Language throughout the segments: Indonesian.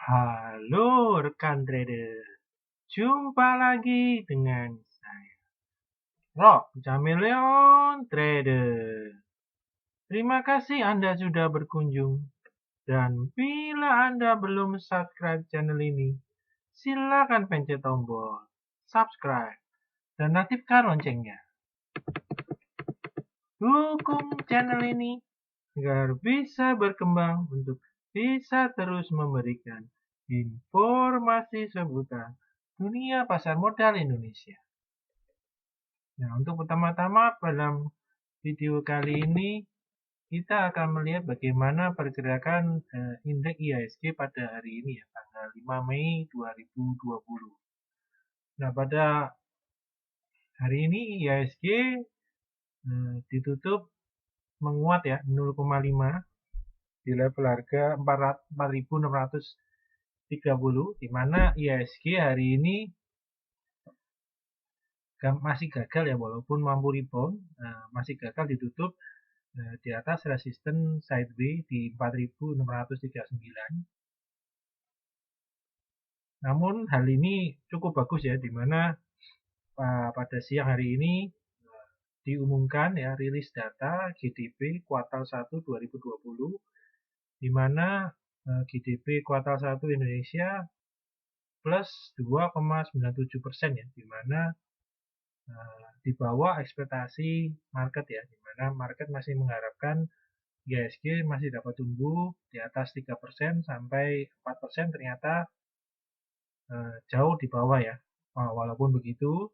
Halo rekan trader, jumpa lagi dengan saya, Rob Chameleon Trader. Terima kasih Anda sudah berkunjung, dan bila Anda belum subscribe channel ini, silakan pencet tombol subscribe dan aktifkan loncengnya. Dukung channel ini agar bisa berkembang untuk bisa terus memberikan informasi seputar dunia pasar modal Indonesia. Nah, untuk pertama-tama dalam video kali ini kita akan melihat bagaimana pergerakan indeks IHSG pada hari ini ya, tanggal 5 Mei 2020. Nah, pada hari ini IHSG ditutup menguat ya 0,5 di level harga 4.630, di mana IHSG hari ini masih gagal ya, walaupun mampu rebound, masih gagal ditutup di atas resisten sideways di 4.639. Namun hal ini cukup bagus ya, di mana pada siang hari ini diumumkan ya rilis data GDP kuartal 1 2020, di mana GDP kuartal 1 Indonesia plus 2,97% ya, di mana di bawah ekspektasi market ya, di mana market masih mengharapkan IHSG masih dapat tumbuh di atas 3% sampai 4%, ternyata jauh di bawah ya. Walaupun begitu,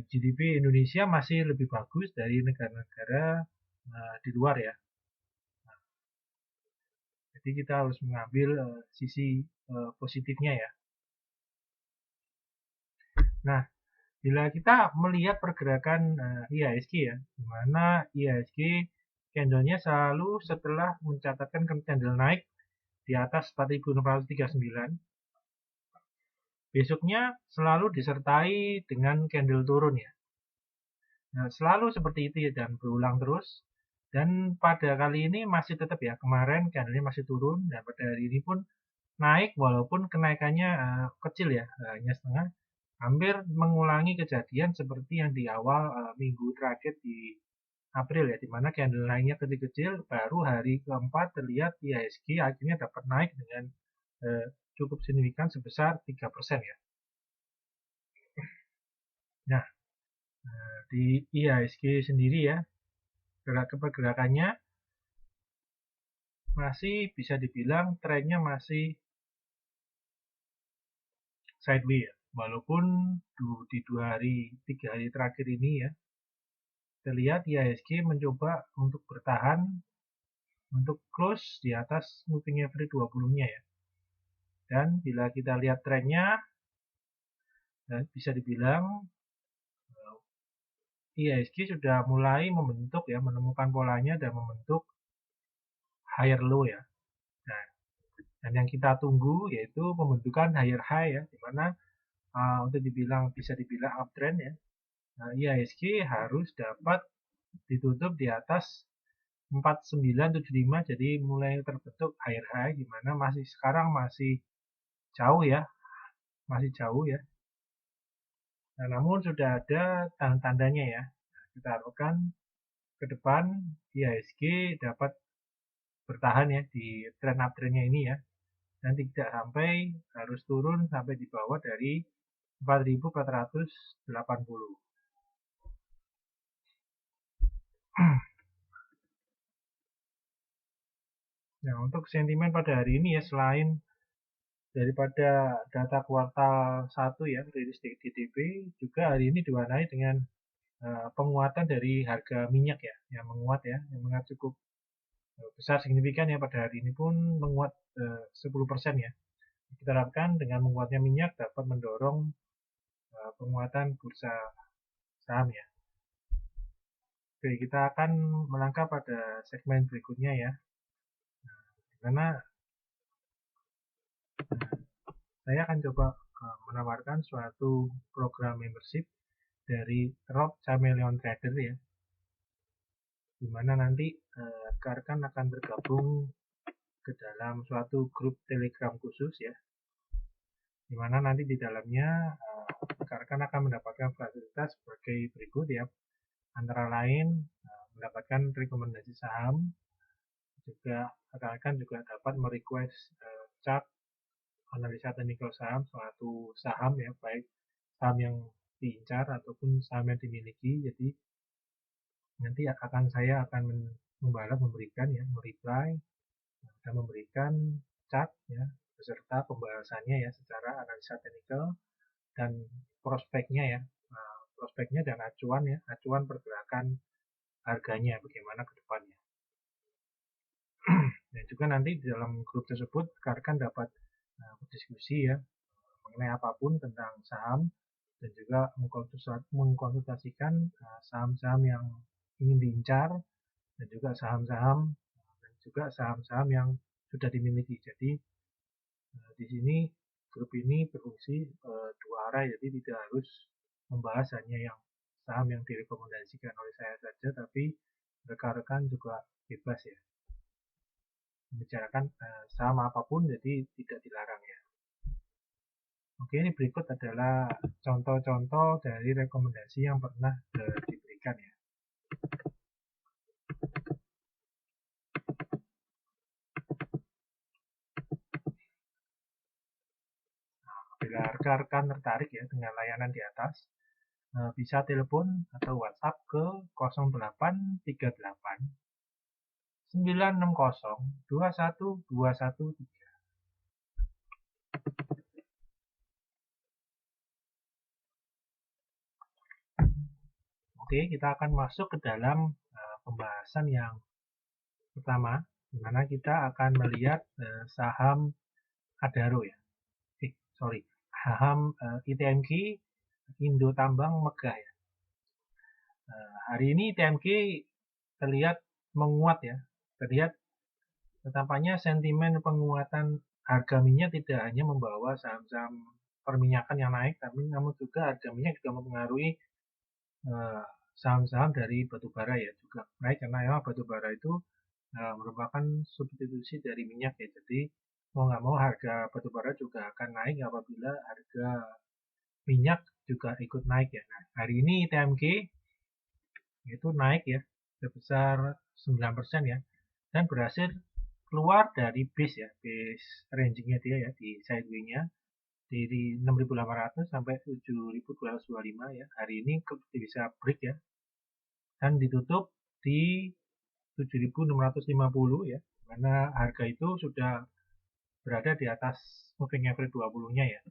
GDP Indonesia masih lebih bagus dari negara-negara di luar ya. Jadi kita harus mengambil sisi positifnya ya. Nah, bila kita melihat pergerakan IHSG ya, di mana IHSG candlenya selalu setelah mencatatkan candle naik di atas 4.639, besoknya selalu disertai dengan candle turun ya. Nah, selalu seperti itu ya, dan berulang terus. Dan pada kali ini masih tetap ya, kemarin candlenya masih turun, dan pada hari ini pun naik walaupun kenaikannya kecil ya, hanya setengah. Hampir mengulangi kejadian seperti yang di awal minggu terakhir di April ya, di mana candle naiknya kecil-kecil, baru hari keempat terlihat IHSG akhirnya dapat naik dengan cukup signifikan sebesar 3% ya. Nah, di IHSG sendiri ya, pergerakannya masih bisa dibilang trennya masih sideways ya. Walaupun di 3 hari terakhir ini ya, terlihat IHSG mencoba untuk bertahan untuk close di atas moving average 20-nya ya. Dan bila kita lihat trennya, bisa dibilang IHSG sudah mulai membentuk ya, menemukan polanya dan membentuk higher low ya. Nah, dan yang kita tunggu yaitu pembentukan higher high ya, di mana untuk bisa dibilang uptrend ya. Nah, IHSG harus dapat ditutup di atas 4975, jadi mulai terbentuk higher high, di mana sekarang masih jauh ya, Nah, namun sudah ada tanda-tandanya ya. Nah, kita harapkan ke depan IHSG dapat bertahan ya di trend uptrendnya ini ya, dan tidak sampai harus turun sampai di bawah dari 4.480. Nah, untuk sentimen pada hari ini ya, selain daripada data kuartal 1 ya, rilis GDP, juga hari ini diwarnai dengan penguatan dari harga minyak ya, yang menguat cukup besar signifikan ya, pada hari ini pun menguat 10% ya. Kita harapkan dengan menguatnya minyak dapat mendorong penguatan bursa saham ya. Oke, kita akan melangkah pada segmen berikutnya ya. Karena saya akan coba menawarkan suatu program membership dari Rob Chameleon Trader ya, di mana nanti rekan akan bergabung ke dalam suatu grup Telegram khusus ya, di mana nanti di dalamnya rekan-rekan akan mendapatkan fasilitas sebagai berikut ya, antara lain mendapatkan rekomendasi saham, juga rekan-rekan juga dapat merequest chart analisa teknikal saham suatu saham ya, baik saham yang diincar ataupun saham yang dimiliki. Jadi nanti saya akan membalas, memberikan ya, mereply dan memberikan chart ya beserta pembahasannya ya secara analisa teknikal dan prospeknya ya, prospeknya dan acuan ya, acuan pergerakan harganya bagaimana ke depannya. Dan juga nanti di dalam grup tersebut rekan dapat berdiskusi ya mengenai apapun tentang saham dan juga mengkonsultasikan saham-saham yang ingin diincar dan juga saham-saham yang sudah dimiliki. Jadi di sini grup ini berfungsi dua arah, jadi tidak harus membahas hanya yang saham yang direkomendasikan oleh saya saja, tapi rekan-rekan juga bebas ya membicarakan saham apapun, jadi tidak dilarang ya. Oke, ini berikut adalah contoh-contoh dari rekomendasi yang pernah diberikan ya. Bila rekan-rekan tertarik ya dengan layanan di atas, bisa telepon atau WhatsApp ke 0838 960 21213. Oke, kita akan masuk ke dalam pembahasan yang pertama, di mana kita akan melihat saham Adaro ya. Saham ITMG Indo Tambang Megah ya. Hari ini ITMG terlihat menguat ya. Terlihat tampaknya sentimen penguatan harga minyak tidak hanya membawa saham-saham perminyakan yang naik, tapi namun juga harga minyak juga mempengaruhi saham-saham dari batubara ya juga naik, karena memang batubara itu merupakan substitusi dari minyak ya. Jadi mau nggak mau harga batubara juga akan naik apabila harga minyak juga ikut naik ya. Nah, hari ini ITMG itu naik ya sebesar 9% ya, dan berhasil keluar dari base ya, base ranging-nya dia ya, di sideway-nya dari 6.800 sampai 7.225 ya. Hari ini bisa break ya, dan ditutup di 7.650 ya, karena harga itu sudah berada di atas moving average 20-nya ya.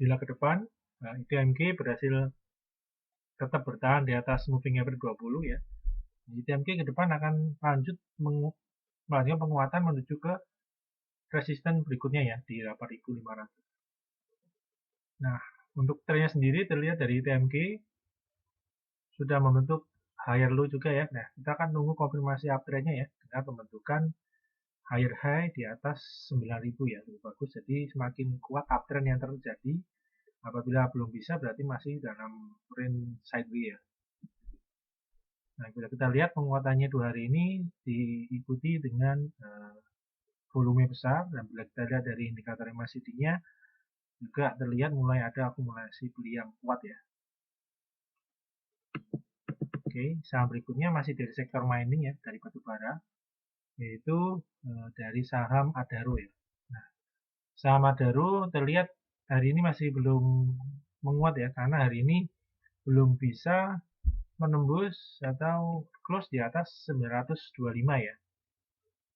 Bila ke depan ITMG berhasil tetap bertahan di atas moving average 20 ya, ITMG ke depan akan lanjut melakukan penguatan menuju ke resisten berikutnya ya di 8.500. Nah, untuk trennya sendiri terlihat dari ITMG sudah membentuk higher low juga ya. Nah, kita akan tunggu konfirmasi uptrendnya ya dengan pembentukan higher high di atas 9.000 ya, lebih bagus. Jadi semakin kuat uptrend yang terjadi. Apabila belum bisa berarti masih dalam range sideway ya. Nah, bila kita lihat penguatannya 2 hari ini diikuti dengan volume besar, dan bila kita lihat dari indikator MACD-nya juga terlihat mulai ada akumulasi beli yang kuat ya. Oke, saham berikutnya masih dari sektor mining ya, dari batubara, yaitu dari saham Adaro ya. Nah, saham Adaro terlihat hari ini masih belum menguat ya, karena hari ini belum bisa menembus atau close di atas 925 ya.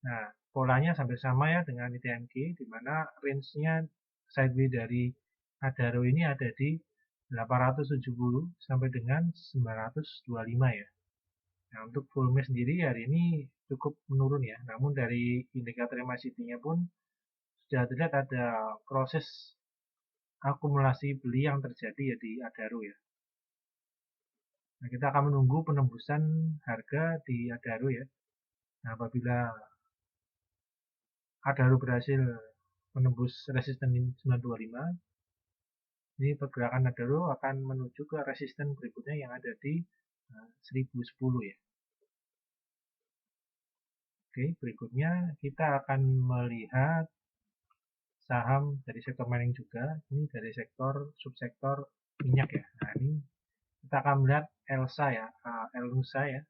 Nah, polanya hampir sama ya dengan ITMG, di mana range-nya sideway dari Adaro ini ada di 870 sampai dengan 925 ya. Nah, untuk volume sendiri hari ini cukup menurun ya, namun dari indikator MACD-nya pun sudah terlihat ada proses akumulasi beli yang terjadi ya di Adaro ya. Nah, kita akan menunggu penembusan harga di Adaro ya. Nah, apabila Adaro berhasil menembus resisten 925, ini pergerakan Adaro akan menuju ke resisten berikutnya yang ada di 1010 ya. Oke, berikutnya kita akan melihat saham dari sektor mining juga. Ini dari sektor subsektor minyak ya. Nah, ini kita akan melihat ELSA ya, ELNUSA ya.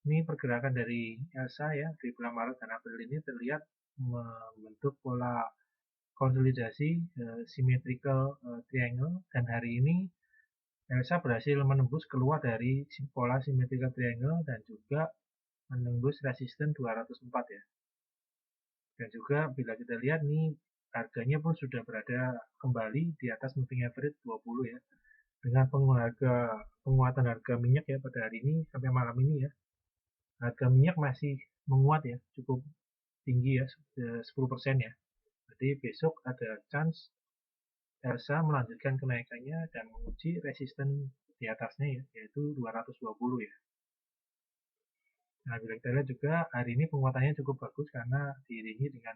Ini pergerakan dari ELSA ya di bulan Maret dan April ini terlihat membentuk pola konsolidasi symmetrical triangle, dan hari ini ELSA berhasil menembus keluar dari pola symmetrical triangle dan juga menembus resisten 204 ya. Dan juga bila kita lihat nih harganya pun sudah berada kembali di atas moving average 20 ya. Dengan penguatan harga minyak ya pada hari ini sampai malam ini ya. Harga minyak masih menguat ya, cukup tinggi ya, 10% ya. Jadi besok ada chance ELSA melanjutkan kenaikannya dan menguji resisten di atasnya ya, yaitu 220 ya. Nah, bila kita lihat juga hari ini penguatannya cukup bagus karena diiringi dengan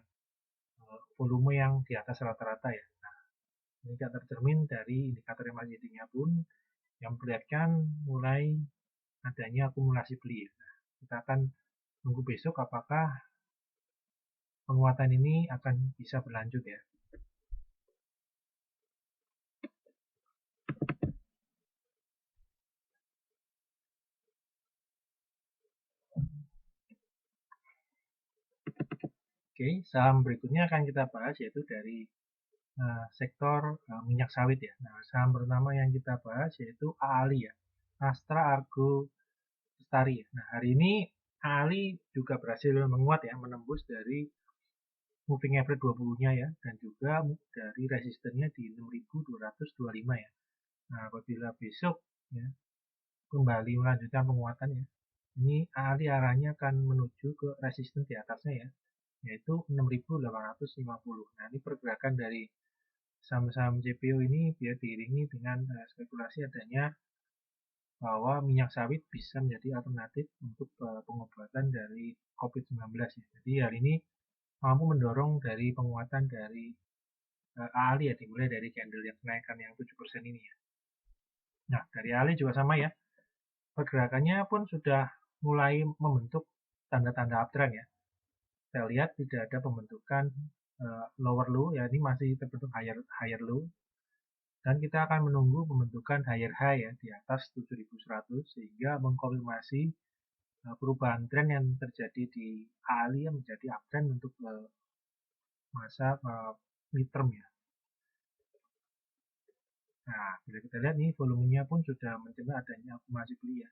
volume yang di atas rata-rata ya. Nah, ini tercermin dari indikator MACD-nya pun yang memperlihatkan mulai adanya akumulasi beli ya. Nah, kita akan tunggu besok apakah penguatan ini akan bisa berlanjut ya. Oke, saham berikutnya akan kita bahas yaitu dari sektor minyak sawit ya. Nah, saham pertama yang kita bahas yaitu AALI ya, Astra Argo Lestari ya. Nah, hari ini AALI juga berhasil menguat ya, menembus dari moving average 20-nya ya, dan juga dari resistennya di 6.225 ya. Nah, apabila besok ya kembali melanjutkan penguatan ya, ini AALI arahnya akan menuju ke resisten di atasnya ya, yaitu 6.850. Nah, ini pergerakan dari saham-saham CPO ini dia diiringi dengan spekulasi adanya bahwa minyak sawit bisa menjadi alternatif untuk pengobatan dari COVID-19 ya. Jadi hari ini mampu mendorong dari penguatan dari AALI ya, dimulai dari candle yang kenaikan yang 7% ini ya. Nah, dari AALI juga sama ya. Pergerakannya pun sudah mulai membentuk tanda-tanda uptrend ya. Saya lihat tidak ada pembentukan lower low ya, ini masih terbentuk higher low, dan kita akan menunggu pembentukan higher high ya di atas 7.100 sehingga mengkonfirmasi perubahan tren yang terjadi di AALI yang menjadi uptrend untuk masa midterm ya. Nah, bila kita lihat nih volumenya pun sudah mencermin adanya akumulasi beli ya,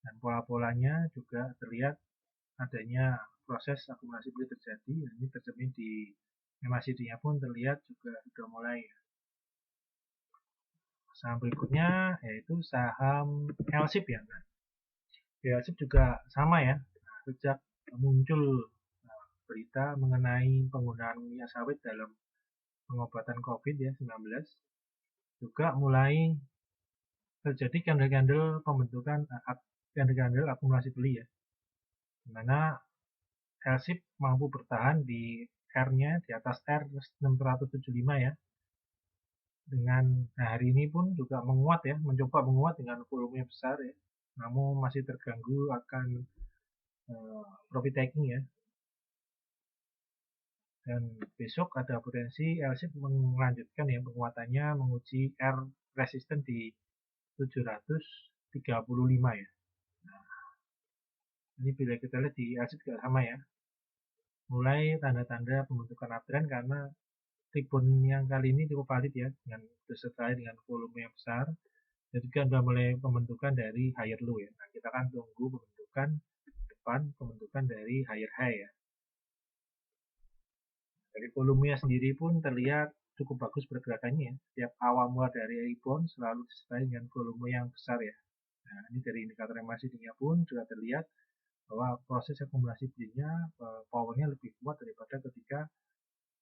dan pola-polanya juga terlihat adanya proses akumulasi beli terjadi. Ini tercermin di MACD-nya pun terlihat juga sudah mulai. Saham berikutnya yaitu saham LSIP ya. Nah, LSIP juga sama ya. Nah, sejak muncul berita mengenai penggunaan minyak sawit dalam pengobatan COVID-19 juga mulai terjadi candle-candle pembentukan candle-candle akumulasi beli ya, dimana LSIP mampu bertahan di R-nya di atas R 675 ya. Dengan hari ini pun juga menguat ya, mencoba menguat dengan volume besar ya, namun masih terganggu akan profit taking ya. Dan besok ada potensi LSIP melanjutkan ya penguatannya menguji R resisten di 735 ya. Nah, ini bila kita lihat di LSIP juga sama ya. Mulai tanda-tanda pembentukan uptrend karena rebound yang kali ini cukup valid ya, dengan disertai dengan volume yang besar. Jadi kan sudah mulai pembentukan dari higher low ya. Nah, kita akan tunggu pembentukan depan, pembentukan dari higher high ya. Dari volumenya sendiri pun terlihat cukup bagus pergerakannya ya. Setiap awal mula dari rebound selalu disertai dengan volume yang besar ya. Nah, ini dari indikator MACD-nya pun sudah terlihat bahwa proses akumulasi belinya powernya lebih kuat daripada ketika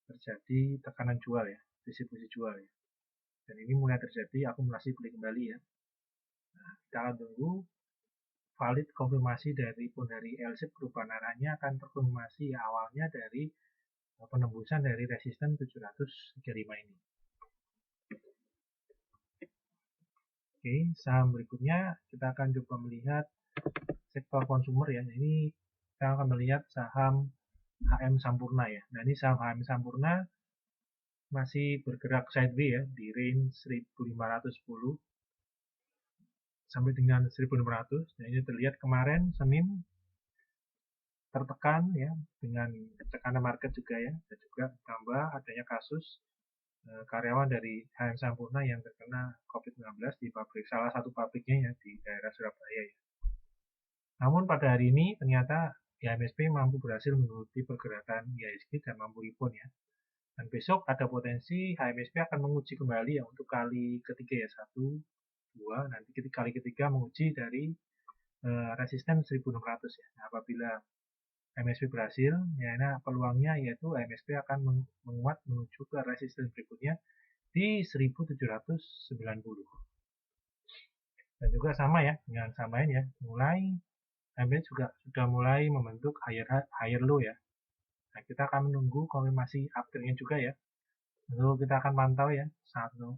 terjadi tekanan jual ya, distribusi jual ya. Dan ini mulai terjadi akumulasi beli kembali ya. Nah, kita akan tunggu valid konfirmasi dari LSIP perubahan arahnya akan terkonfirmasi ya, awalnya dari penembusan dari resisten 735 ini. Oke, saham berikutnya kita akan coba melihat sektor konsumer ya. Ini kita akan melihat saham HM Sampurna ya. Nah, ini saham HM Sampurna masih bergerak sideways ya di range 1510 sampai dengan 1600. Nah, ini terlihat kemarin Senin tertekan ya dengan tekanan market juga ya, dan juga tambah adanya kasus karyawan dari HM Sampurna yang terkena COVID-19 di pabrik, salah satu pabriknya ya di daerah Surabaya ya. Namun pada hari ini ternyata IHSG mampu berhasil mengikuti pergerakan IHSG dan mampu rebound ya. Dan besok ada potensi HMSP akan menguji kembali ya untuk kali ketiga ya, 1, 2, nanti kali ketiga menguji dari resisten 1600 ya. Nah, apabila HMSP berhasil, ya nah peluangnya yaitu HMSP akan menguat menuju ke resisten berikutnya di 1790. Dan juga sama ya, dengan samain ya, mulai HMSP juga sudah mulai membentuk higher low ya. Nah, kita akan menunggu konfirmasi uptrendnya juga ya. Lalu kita akan pantau ya satu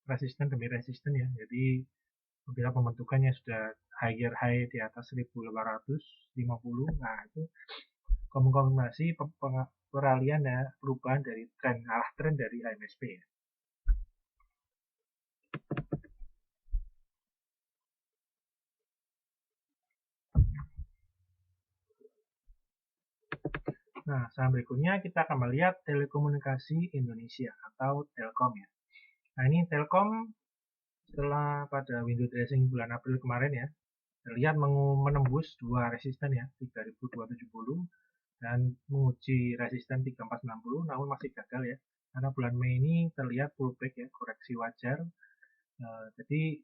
resisten demi resisten ya. Jadi apabila pembentukannya sudah higher high di atas 1850, nah itu konfirmasi peralihan ya, perubahan dari arah tren dari IMSP ya. Nah, saham berikutnya kita akan melihat Telekomunikasi Indonesia atau Telkom ya. Nah, ini Telkom setelah pada window dressing bulan April kemarin ya, terlihat menembus dua resisten ya, 3270 dan menguji resisten 3490, namun masih gagal ya, karena bulan Mei ini terlihat pullback ya, koreksi wajar. Jadi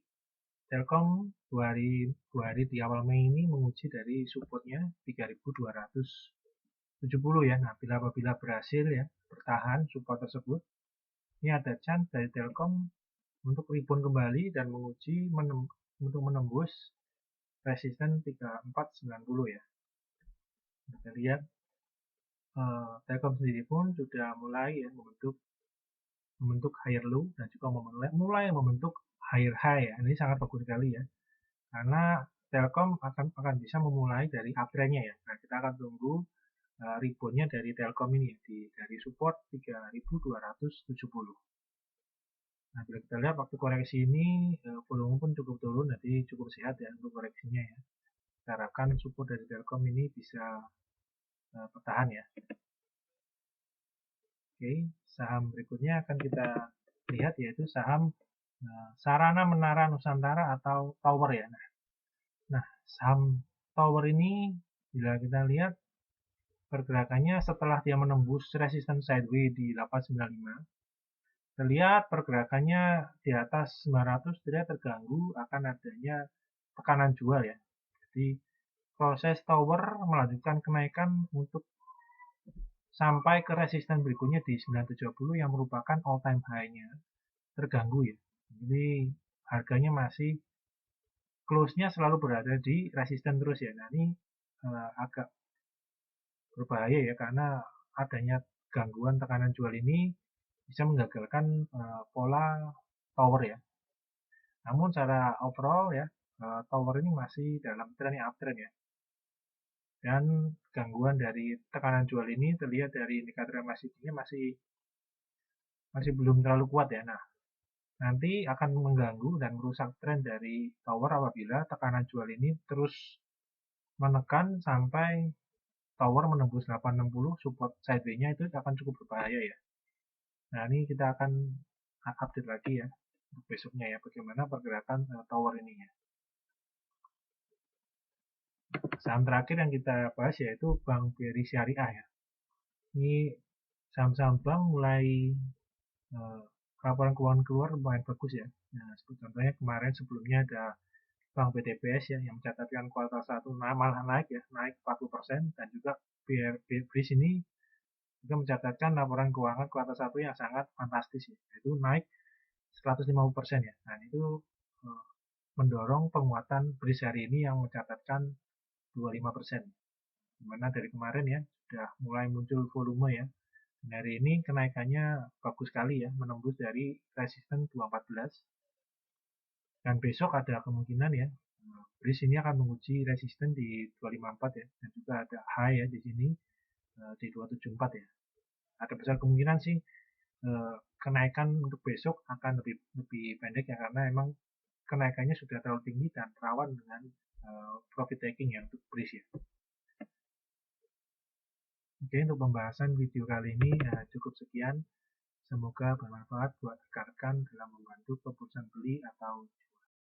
Telkom dua hari di awal Mei ini menguji dari supportnya 3270 ya. Nah, apabila berhasil ya bertahan support tersebut, ini ada chance dari Telkom untuk rebound kembali dan menguji untuk menembus resisten 3490 ya. Kita lihat Telkom sendiri pun sudah mulai ya membentuk higher low dan juga mulai membentuk higher high ya. Ini sangat bagus sekali ya. Karena Telkom akan bisa memulai dari uptrendnya ya. Nah, kita akan tunggu reboundnya dari Telkom ini ya, dari support 3270. Nah, bila kita lihat waktu koreksi ini volume pun cukup turun, jadi cukup sehat ya untuk koreksinya ya. Kita harapkan support dari Telkom ini bisa bertahan ya. Oke, saham berikutnya akan kita lihat yaitu saham Sarana Menara Nusantara atau Tower ya. Nah, saham Tower ini bila kita lihat pergerakannya setelah dia menembus resisten sideways di 895, terlihat pergerakannya di atas 900 tidak terganggu akan adanya tekanan jual ya. Jadi proses Tower melanjutkan kenaikan untuk sampai ke resisten berikutnya di 970 yang merupakan all time high-nya terganggu ya. Jadi harganya masih close-nya selalu berada di resisten terus ya. Nah, ini agak berbahaya ya karena adanya gangguan tekanan jual ini bisa menggagalkan pola tower ya. Namun secara overall ya tower ini masih dalam tren yang uptrend ya. Dan gangguan dari tekanan jual ini terlihat dari indikator MACD-nya masih belum terlalu kuat ya. Nah, nanti akan mengganggu dan merusak tren dari tower apabila tekanan jual ini terus menekan sampai tower menembus 860, support sideways-nya itu akan cukup berbahaya ya. Nah, ini kita akan update lagi ya untuk besoknya ya, bagaimana pergerakan tower ini ya. Saham terakhir yang kita bahas yaitu Bank BRI Syariah ya. Ini saham-saham bank mulai laporan keuangan keluar lumayan bagus ya. Nah, contohnya kemarin sebelumnya ada Bank BTPS ya yang mencatatkan kuartal 1 malah naik ya, naik 40%, dan juga BRI sini juga mencatatkan laporan keuangan kuartal 1 yang sangat fantastis ya, yaitu naik 150% ya. Nah, itu mendorong penguatan BRI hari ini yang mencatatkan 25%. Dimana dari kemarin ya sudah mulai muncul volume ya. Dan hari ini kenaikannya bagus sekali ya, menembus dari resisten 214. Dan besok ada kemungkinan ya Breeze ini akan menguji resisten di 254 ya, dan juga ada high ya di sini di 274 ya. Ada besar kemungkinan sih kenaikan untuk besok akan lebih pendek ya, karena emang kenaikannya sudah terlalu tinggi dan rawan dengan profit taking ya untuk Breeze ya. Oke, untuk pembahasan video kali ini cukup sekian. Semoga bermanfaat buat rekan-rekan dalam membantu keputusan beli atau